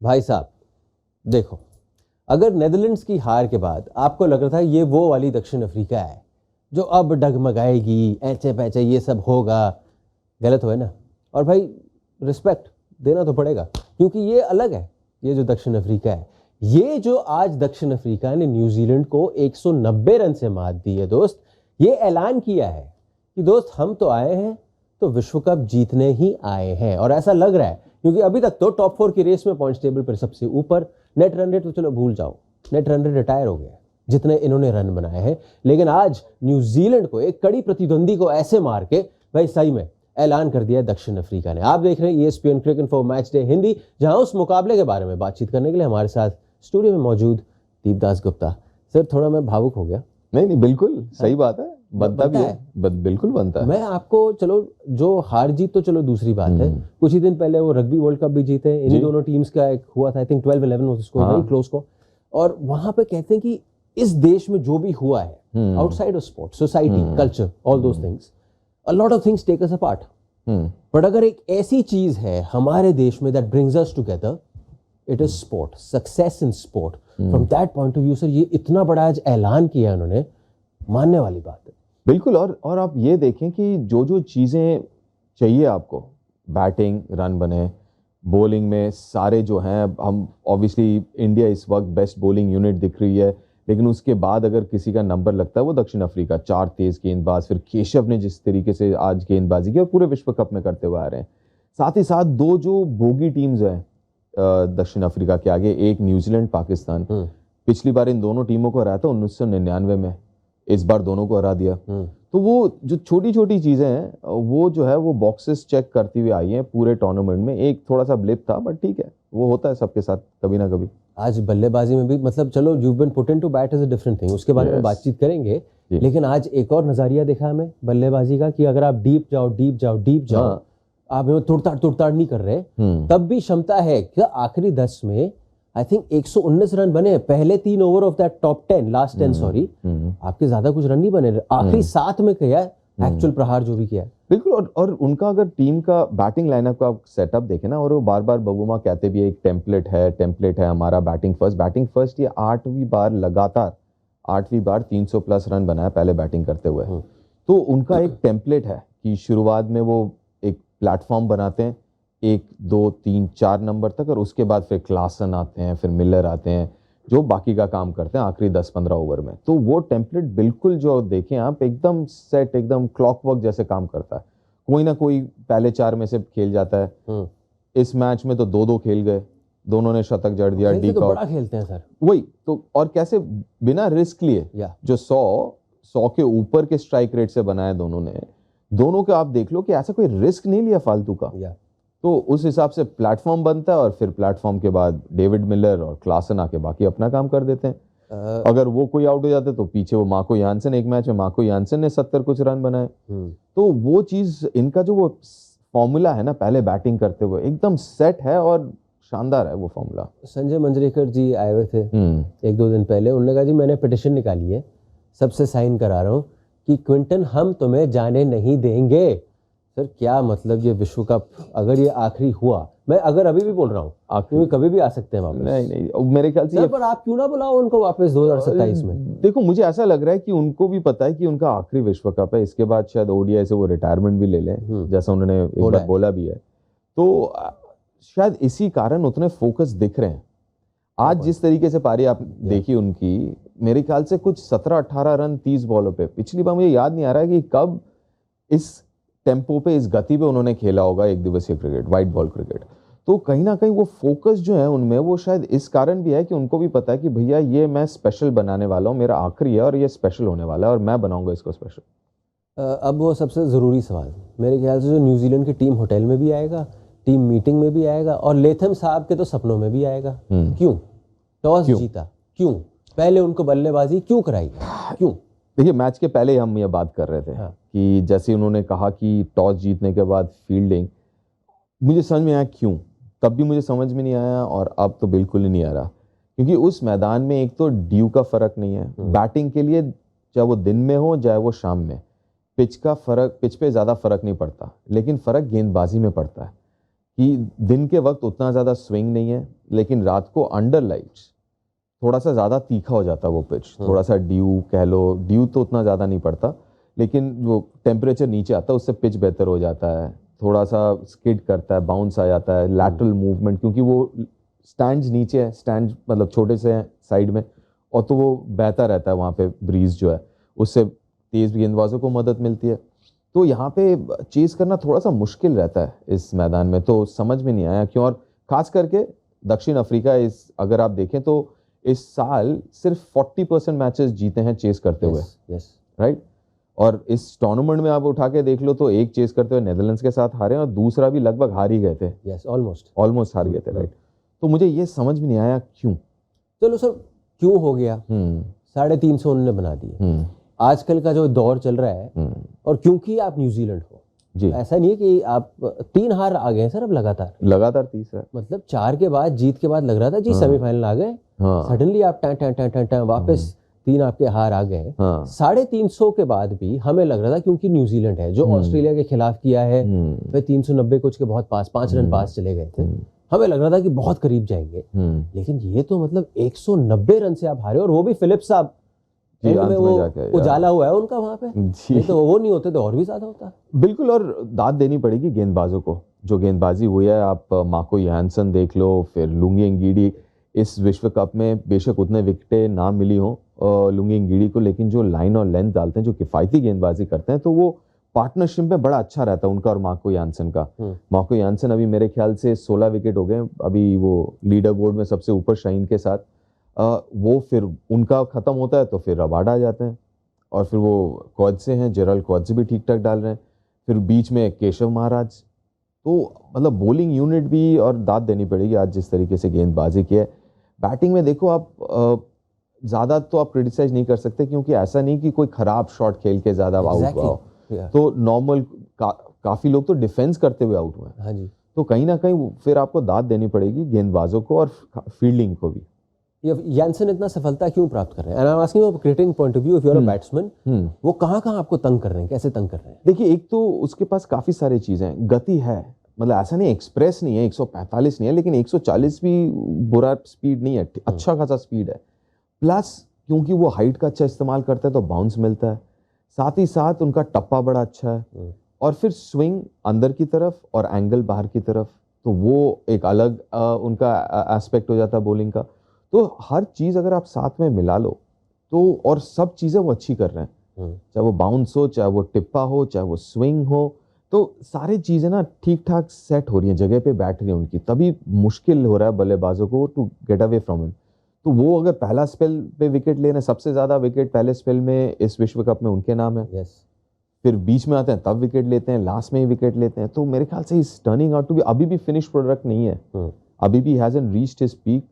भाई साहब देखो, अगर नेदरलैंड्स की हार के बाद आपको लग रहा था ये वो वाली दक्षिण अफ्रीका है जो अब डगमगाएगी, ऐचे पैचे ये सब होगा, गलत हुआ ना। और भाई रिस्पेक्ट देना तो पड़ेगा क्योंकि ये अलग है। ये जो दक्षिण अफ्रीका है, ये जो आज दक्षिण अफ्रीका ने न्यूजीलैंड को 190 रन से मात दी है दोस्त, ये ऐलान किया है कि दोस्त हम तो आए हैं तो विश्व कप जीतने ही आए हैं। और ऐसा लग रहा है क्योंकि अभी तक तो टॉप 4 की रेस में पॉइंट्स टेबल पर सबसे ऊपर। नेट रन रेट तो चलो भूल जाओ, नेट रन रेट रिटायर हो गया जितने इन्होंने रन बनाए हैं। लेकिन आज न्यूजीलैंड को, एक कड़ी प्रतिद्वंदी को ऐसे मार के भाई सही में ऐलान कर दिया दक्षिण अफ्रीका ने। आप देख रहे हैं ESPN cricket for match day Hindi, जहां उस मुकाबले के बारे में बातचीत करने के लिए हमारे साथ स्टूडियो में मौजूद दीपदास गुप्ता। सर थोड़ा मैं भावुक हो गया। नहीं बिल्कुल सही बात है, बनता भी है, बिल्कुल बनता है। मैं आपको, चलो जो हार जीत तो चलो दूसरी बात है, कुछ ही दिन पहले वो रग्बी वर्ल्ड कप भी जीते, इन्हीं दोनों टीम्स का एक हुआ था, I think 12-11 was score, very close को। और वहां पे कहते हैं कि इस देश में जो भी हुआ है outside of sport, society, culture, all those things, a lot of things take us apart. But अगर एक ऐसी चीज है हमारे देश में that brings us together, it is sport, success in sport. From that point of view sir, ये इतना बड़ा आज ऐलान किया उन्होंने, मानने वाली बात है। बिल्कुल। और आप ये देखें कि जो जो चीजें चाहिए आपको, बैटिंग, रन बने, बॉलिंग में सारे जो हैं, हम ऑब्वियसली इंडिया इस वक्त बेस्ट बॉलिंग यूनिट दिख रही है, लेकिन उसके बाद अगर किसी का नंबर लगता है वो दक्षिण अफ्रीका। 4 तेज गेंदबाज, फिर केशव ने जिस तरीके से आज गेंदबाजी की और पूरे विश्व कप में करते हुए आ रहे हैं। साथ ही साथ 2 जो बोगी टीम्स हैं दक्षिण अफ्रीका के आगे, एक न्यूजीलैंड, पाकिस्तान। पिछली बार इन दोनों टीमों को हराया था 1999 में, इस बार दोनों को हरा दिया। तो वो जो छोटी छोटी चीजें हैं वो जो है वो बॉक्सेस चेक करती हुई आई हैं पूरे टूर्नामेंट में। एक थोड़ा सा ब्लिप था बट ठीक है, वो होता है सबके साथ कभी ना कभी। आज बल्लेबाजी में भी मतलब चलो you been put into bat is a different thing, उसके बारे में बातचीत करेंगे। लेकिन आज एक और नजरिया देखा हमें बल्लेबाजी का कि अगर आप डीप जाओ, आप तुड़ताड़ नहीं कर रहे, तब भी क्षमता है कि आखिरी 10 में आई थिंक 119 रन बने, पहले 3 over of that top 10, last 10 sorry, आपके ज्यादा कुछ रन नहीं बने, आखिरी 7 में किया एक्चुअल प्रहार जो भी किया। बिल्कुल। और उनका अगर टीम का बैटिंग लाइनअप का सेटअप देखें ना, और वो बार बार बबूमा कहते भी है एक टेम्पलेट है हमारा बैटिंग फर्स्ट। ये 8वीं बार लगातार 8वीं बार 300 प्लस रन बनाया पहले बैटिंग करते हुए। तो उनका एक टेम्पलेट है कि शुरुआत में वो एक प्लेटफॉर्म बनाते हैं 1, 2, 3, 4 नंबर तक, और उसके बाद फिर क्लासन आते हैं, फिर मिलर आते हैं जो बाकी का काम करते हैं आखिरी 10-15 ओवर में। तो वो टेम्पलेट बिल्कुल जो देखें आप, एकदम सेट, एकदम क्लॉकवर्क जैसे काम करता है। कोई ना कोई पहले 4 में से खेल जाता है। इस मैच में तो 2-2 खेल गए, दोनों ने शतक जड़ दिया, डी तो बड़ा खेलते हैं सर वही तो। और कैसे बिना रिस्क लिए जो 100 के ऊपर के स्ट्राइक रेट से बनाया दोनों के, आप देख लो कि ऐसा कोई रिस्क नहीं लिया फालतू का। तो उस हिसाब से प्लेटफॉर्म बनता है, और फिर प्लेटफॉर्म के बाद डेविड मिलर और क्लासन आके बाकी अपना काम कर देते हैं। अगर वो कोई आउट हो जाते तो पीछे वो मार्को यानसन, एक मैच में मार्को यानसन ने 70 कुछ रन बनाए। तो वो चीज, इनका जो वो फॉर्मूला है ना पहले बैटिंग करते हुए, एकदम सेट है और शानदार है वो फॉर्मूला। संजय मंजरेकर जी आए हुए थे 1-2 दिन पहले, उन्होंने कहा जी मैंने पिटिशन निकाली है, सबसे साइन करा रहा हूँ कि क्विंटन हम तुम्हें जाने नहीं देंगे। सर क्या मतलब, ये विश्व कप अगर ये आखिरी हुआ, मैं अगर अभी भी बोल रहा हूँ क्योंकि कभी भी आ सकते हैं वापस। नहीं मेरे ख्याल से पर आप क्यों ना बुलाओ उनको वापस 2027 में। देखो मुझे ऐसा लग रहा है कि उनको भी पता है कि उनका आखिरी विश्व कप है, इसके बाद शायद ओडीआई से वो रिटायरमेंट भी ले लें, जैसा उन्होंने एक बार बोला भी है। तो शायद इसी कारण उतने फोकस दिख रहे हैं। आज जिस तरीके से पारी आप देखिए उनकी, मेरे ख्याल से कुछ 17-18 रन 30 बॉलों पे। पिछली बार मुझे याद नहीं आ रहा है कि कब इस टेम्पो पे, इस गति पे उन्होंने खेला होगा एक दिवसीय क्रिकेट, व्हाइट बॉल क्रिकेट। तो कहीं ना कहीं वो फोकस जो है उनमें, वो शायद इस कारण भी है कि उनको भी पता है कि भैया ये मैं स्पेशल बनाने वाला हूँ, मेरा आखिरी है और ये स्पेशल होने वाला है और मैं बनाऊंगा इसको स्पेशल। अब वो सबसे ज़रूरी सवाल मेरे ख्याल से, जो न्यूजीलैंड की टीम होटल में भी आएगा, टीम मीटिंग में भी आएगा, और लेथम साहब के तो सपनों में भी आएगा। क्यों टॉस जीता, क्यों पहले उनको बल्लेबाजी क्यों कराई, क्यों? देखिए मैच के पहले हम ये बात कर रहे थे कि जैसे उन्होंने कहा कि टॉस जीतने के बाद फील्डिंग, मुझे समझ में आया क्यों। तब भी मुझे समझ में नहीं आया और अब तो बिल्कुल ही नहीं आ रहा, क्योंकि उस मैदान में एक तो ड्यू का फर्क नहीं है बैटिंग के लिए, चाहे वो दिन में हो चाहे वो शाम में। पिच का फर्क, पिच पे ज़्यादा फर्क नहीं पड़ता, लेकिन फर्क गेंदबाजी में पड़ता है कि दिन के वक्त उतना ज़्यादा स्विंग नहीं है, लेकिन रात को अंडर लाइट्स थोड़ा सा ज़्यादा तीखा हो जाता है वो पिच, थोड़ा सा ड्यू कह लो, ड्यू तो उतना ज़्यादा नहीं पड़ता, लेकिन जो टेम्परेचर नीचे आता है उससे पिच बेहतर हो जाता है, थोड़ा सा स्किड करता है, बाउंस आ जाता है, लैटरल मूवमेंट, क्योंकि वो स्टैंड्स नीचे है, स्टैंड मतलब छोटे से हैं साइड में, और तो वो बहता रहता है वहाँ पे ब्रीज जो है, उससे तेज़ गेंदबाजों को मदद मिलती है। तो यहाँ पे चेस करना थोड़ा सा मुश्किल रहता है इस मैदान में, तो समझ में नहीं आया क्यों। और खास करके दक्षिण अफ्रीका अगर आप देखें तो इस साल सिर्फ 40% मैचेस जीते हैं चेस करते हुए, राइट। और इस टूर्नामेंट में आप उठा के देख लो तो एक चेस करते हुए नेदरलैंड्स के साथ हारे और दूसरा भी लगभग हार ही गए थे, ऑलमोस्ट हार गए थे, राइट। तो मुझे ये समझ में नहीं आया क्यों। चलो सर, क्यों हो गया, 350 उन्होंने बना दिए, आजकल का जो दौर चल रहा है, और क्योंकि आप न्यूजीलैंड हो जी, ऐसा नहीं है कि आप 3 हार आ गए सर अब लगातार तीसरा, मतलब 4 के बाद जीत के बाद लग रहा था जी सेमीफाइनल आ गए, सडनली आप वापस 3 आपके हार आ गए। 350 के बाद भी हमें लग रहा था, क्योंकि न्यूजीलैंड है जो ऑस्ट्रेलिया के खिलाफ किया है, वे 390 कुछ के बहुत पास 5 रन पास चले गए थे, हमें लग रहा था कि बहुत करीब जाएंगे, लेकिन ये तो मतलब 190 रन से आप हारे, और वो भी फिलिप साहब में वो उजाला हुआ है उनका वहां पे, नहीं तो वो नहीं होते तो और भी ज्यादा होता। बिल्कुल, और दाद देनी पड़ेगी गेंदबाजों को, जो गेंदबाजी हुई है। आप मार्को जोहानसन देख लो, फिर लुंगी एंगीडी, इस विश्व कप में बेशक उतने विकेटें ना मिली हों लुंगी एंगीडी को, लेकिन जो लाइन और लेंथ डालते हैं, जो किफायती गेंदबाजी करते हैं, तो वो पार्टनरशिप में बड़ा अच्छा रहता है उनका और मार्को जोहानसन का। मार्को जोहानसन अभी मेरे ख्याल से 16 विकेट हो गए, अभी वो लीडर बोर्ड में सबसे ऊपर शाइन के साथ। वो फिर उनका खत्म होता है तो फिर रबाडा आ जाते हैं, और फिर वो क्वाड्से हैं, जेराल्ड क्वाड्से भी ठीक ठाक डाल रहे हैं, फिर बीच में केशव महाराज। तो मतलब बॉलिंग यूनिट भी, और दाद देनी पड़ेगी आज जिस तरीके से गेंदबाजी की है। बैटिंग में देखो आप ज़्यादा तो आप क्रिटिसाइज नहीं कर सकते, क्योंकि ऐसा नहीं कि कोई ख़राब शॉट खेल के ज़्यादा आउट हुआ हो, तो नॉर्मल काफ़ी लोग तो डिफेंस करते हुए आउट हुए हैं। हाँ जी, तो कहीं ना कहीं फिर आपको दाद देनी पड़ेगी गेंदबाजों को और फील्डिंग को भी। ये जोहानसन इतना सफलता क्यों प्राप्त कर रहे हैं? I'm asking you from cricketing point of view, if you're a batsman, वो कहाँ आपको तंग कर रहे हैं, कैसे तंग कर रहे हैं? देखिए, एक तो उसके पास काफ़ी सारी चीज़ें हैं, गति है, मतलब ऐसा नहीं एक्सप्रेस नहीं है, 145 नहीं है, लेकिन 140 भी बुरा स्पीड नहीं है, अच्छा खासा स्पीड है। प्लस क्योंकि वो हाइट का अच्छा इस्तेमाल करता है तो बाउंस मिलता है, साथ ही साथ उनका टप्पा बड़ा अच्छा है, और फिर स्विंग अंदर की तरफ और एंगल बाहर की तरफ, तो वो एक अलग उनका एस्पेक्ट हो जाता है बॉलिंग का। तो हर चीज़ अगर आप साथ में मिला लो तो, और सब चीज़ें वो अच्छी कर रहे हैं, चाहे वो बाउंस हो, चाहे वो टिप्पा हो, चाहे वो स्विंग हो, तो सारी चीज़ें ना ठीक ठाक सेट हो रही हैं, जगह पे बैठ रही हैं उनकी, तभी मुश्किल हो रहा है बल्लेबाजों को to get away from him. तो वो अगर पहला स्पेल पे विकेट ले रहे हैं, सबसे ज़्यादा विकेट पहले स्पेल में इस विश्व कप में उनके नाम है, फिर बीच में आते हैं तब विकेट लेते हैं, लास्ट में ही विकेट लेते हैं, तो मेरे ख्याल से इस टर्निंग आउट टू भी, अभी भी फिनिश प्रोडक्ट नहीं है, अभी भी हैजंट रीच्ड हिज पीक,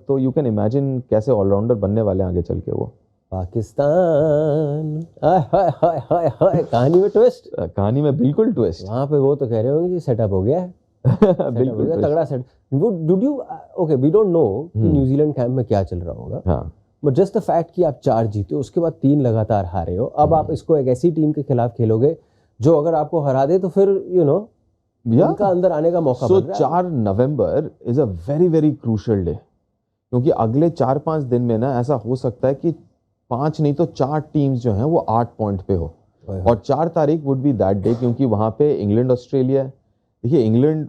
तो यू कैन इमेजिन कैसे ऑलराउंडर बनने वाले आगे चल के वो। पाकिस्तान, हाय कहानी में ट्विस्ट, कहानी में बिल्कुल ट्विस्ट, वहाँ पे वो तो कह रहे होंगे कि सेटअप हो गया है, बिल्कुल तगड़ा set. Would you, okay, we don't know कि न्यूजीलैंड कैंप में क्या चल रहा होगा, बट जस्ट द फैक्ट कि आप 4 जीते, उसके बाद 3 लगातार हारे हो, अब आप इसको एक ऐसी टीम के खिलाफ खेलोगे जो अगर आपको हरा दे तो फिर उनका अंदर आने का मौका मिल रहा है। 4 November is a very very crucial day, क्योंकि अगले 4-5 दिन में ना ऐसा हो सकता है कि 5 नहीं तो 4 टीम्स जो हैं वो 8 पॉइंट पे हो, और 4 तारीख वुड बी दैट डे, क्योंकि वहाँ पे इंग्लैंड ऑस्ट्रेलिया है। देखिए, इंग्लैंड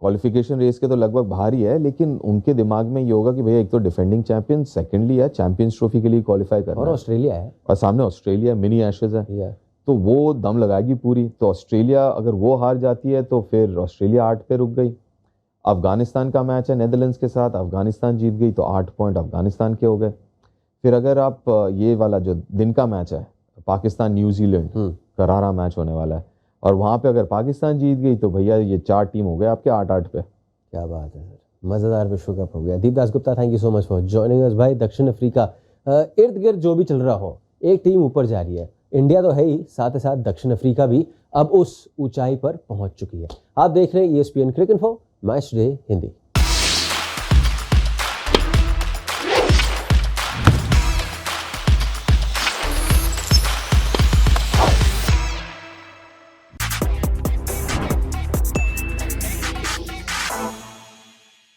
क्वालिफिकेशन रेस के तो लगभग बाहर ही है, लेकिन उनके दिमाग में ये होगा कि भैया एक तो डिफेंडिंग चैंपियन, सेकेंडली है चैंपियंस ट्रॉफी के लिए क्वालिफाई करना, और ऑस्ट्रेलिया है, और सामने ऑस्ट्रेलिया मिनी एशेज है, तो वो दम लगाएगी पूरी। तो ऑस्ट्रेलिया अगर वो हार जाती है तो फिर ऑस्ट्रेलिया 8 पे रुक गई। अफगानिस्तान का मैच है नेदरलैंड्स के साथ, अफगानिस्तान जीत गई तो 8 पॉइंट अफगानिस्तान के हो गए। फिर अगर आप ये वाला जो दिन का मैच है पाकिस्तान न्यूजीलैंड, करारा मैच होने वाला है, और वहाँ पे अगर पाकिस्तान जीत गई तो भैया ये 4 टीम हो गए आपके 8-8 पे। क्या बात है सर, मज़ेदार विश्व कप हो गया। Deep Das Gupta, thank you so much for joining us भाई। दक्षिण अफ्रीका इर्द गिर्द जो भी चल रहा हो, एक टीम ऊपर जा रही है, इंडिया तो है ही, साथ ही साथ दक्षिण अफ्रीका भी अब उस ऊंचाई पर पहुंच चुकी है। आप देख रहे हैं ESPN क्रिक इन्फो, मैच डे हिंदी।